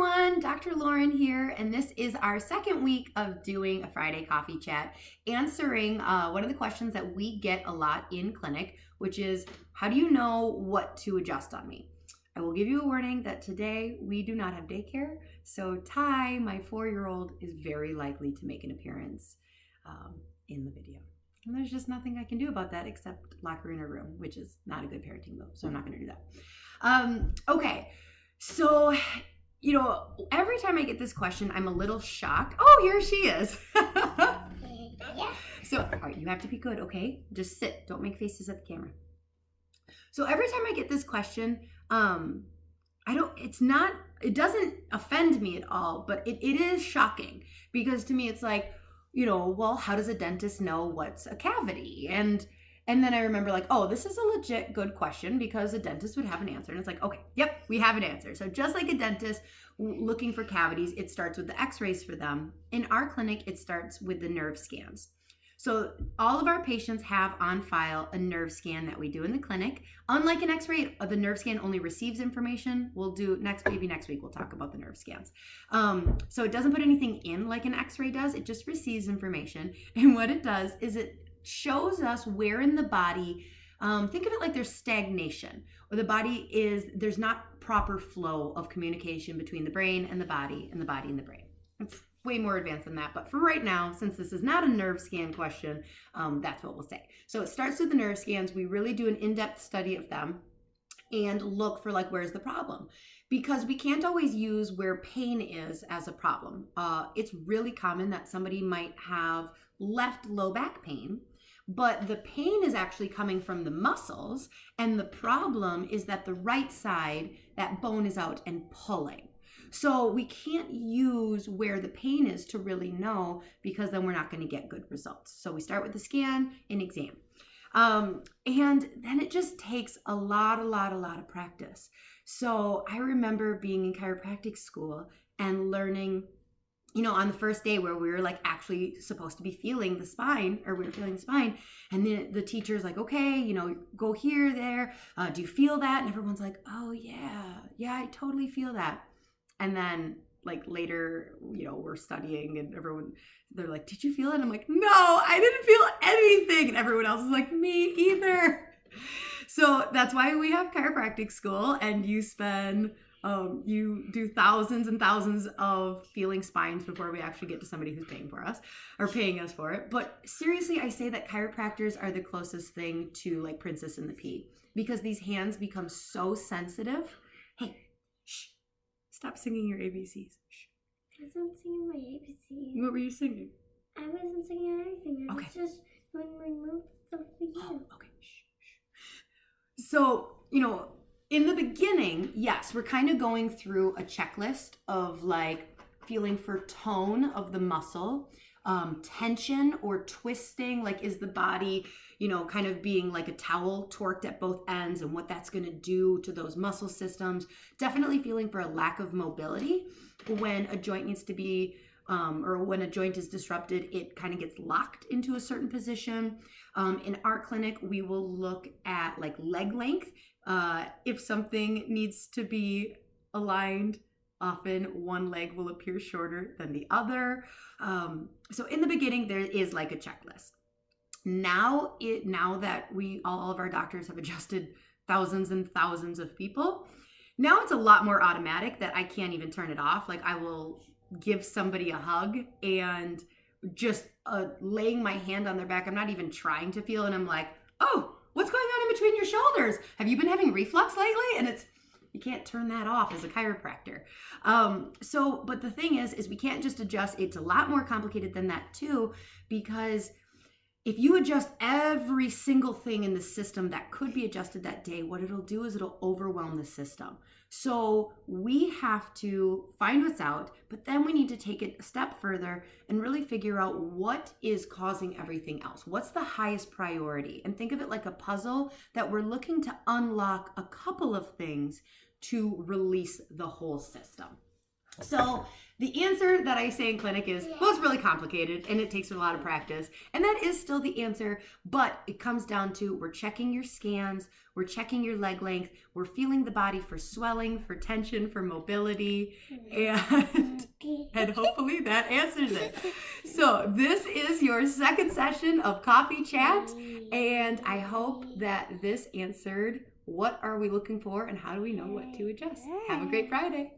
everyone, Dr. Lauren here, and this is our second week of doing a Friday coffee chat, answering one of the questions that we get a lot in clinic, which is, how do you know what to adjust on me? I will give you a warning that today we do not have daycare, so Ty, my 4-year-old, is very likely to make an appearance in the video. And there's just nothing I can do about that except lock her in her room, which is not a good parenting move, so I'm not going to do that. Okay, so, every time I get this question, I'm a little shocked. Oh, here she is. So, all right, you have to be good, okay? Just sit. Don't make faces at the camera. So every time I get this question, it doesn't offend me at all, but it is shocking because to me it's like, well, how does a dentist know what's a cavity? And then I remember like, oh, this is a legit good question because a dentist would have an answer. And it's like, okay, yep, we have an answer. So just like a dentist looking for cavities, it starts with the x-rays for them. In our clinic, it starts with the nerve scans. So all of our patients have on file a nerve scan that we do in the clinic. Unlike an x-ray, the nerve scan only receives information. We'll do maybe next week, we'll talk about the nerve scans. So it doesn't put anything in like an x-ray does. It just receives information. And what it does is it shows us where in the body, think of it like there's stagnation, or there's not proper flow of communication between the brain and the body and the body and the brain. It's way more advanced than that, but for right now, since this is not a nerve scan question, that's what we'll say. So it starts with the nerve scans. We really do an in-depth study of them and look for like, where's the problem? Because we can't always use where pain is as a problem. It's really common that somebody might have left low back pain, but the pain is actually coming from the muscles, and the problem is that the right side, that bone is out and pulling. So we can't use where the pain is to really know, because then we're not going to get good results. So we start with the scan and exam. And then it just takes a lot of practice. So I remember being in chiropractic school and learning, on the first day where we were like actually supposed to be feeling the spine, or we were feeling the spine, and the teacher's like, okay, go here, there, do you feel that? And everyone's like, oh yeah, I totally feel that. And then like later, we're studying and they're like, did you feel it? And I'm like, no, I didn't feel anything. And everyone else is like, me either. So that's why we have chiropractic school, and you do thousands and thousands of feeling spines before we actually get to somebody who's paying us for it. But seriously, I say that chiropractors are the closest thing to like Princess and the Pea, because these hands become so sensitive. Hey, shh. Stop singing your ABCs. I wasn't singing my ABCs. What were you singing? I wasn't singing anything. I was just going to remove stuff for you. Oh, okay. Shh. So, in the beginning, yes, we're kind of going through a checklist of like feeling for tone of the muscle, tension or twisting, like is the body, kind of being like a towel torqued at both ends, and what that's going to do to those muscle systems. Definitely feeling for a lack of mobility when a joint needs to be, or when a joint is disrupted, it kind of gets locked into a certain position. In our clinic, we will look at like leg length. If something needs to be aligned, often one leg will appear shorter than the other. So in the beginning, there is like a checklist. Now that all of our doctors have adjusted thousands and thousands of people, now it's a lot more automatic that I can't even turn it off. Like I will give somebody a hug and just laying my hand on their back. I'm not even trying to feel, and I'm like, oh, what's going on in between your shoulders? Have you been having reflux lately? And you can't turn that off as a chiropractor. But the thing is we can't just adjust. It's a lot more complicated than that too, because if you adjust every single thing in the system that could be adjusted that day, what it'll do is it'll overwhelm the system. So we have to find what's out, but then we need to take it a step further and really figure out what is causing everything else. What's the highest priority? And think of it like a puzzle that we're looking to unlock a couple of things to release the whole system. So the answer that I say in clinic is, well, it's really complicated and it takes a lot of practice. And that is still the answer, but it comes down to we're checking your scans, we're checking your leg length, we're feeling the body for swelling, for tension, for mobility, and hopefully that answers it. So this is your second session of Coffee Chat, and I hope that this answered what are we looking for and how do we know what to adjust. Have a great Friday.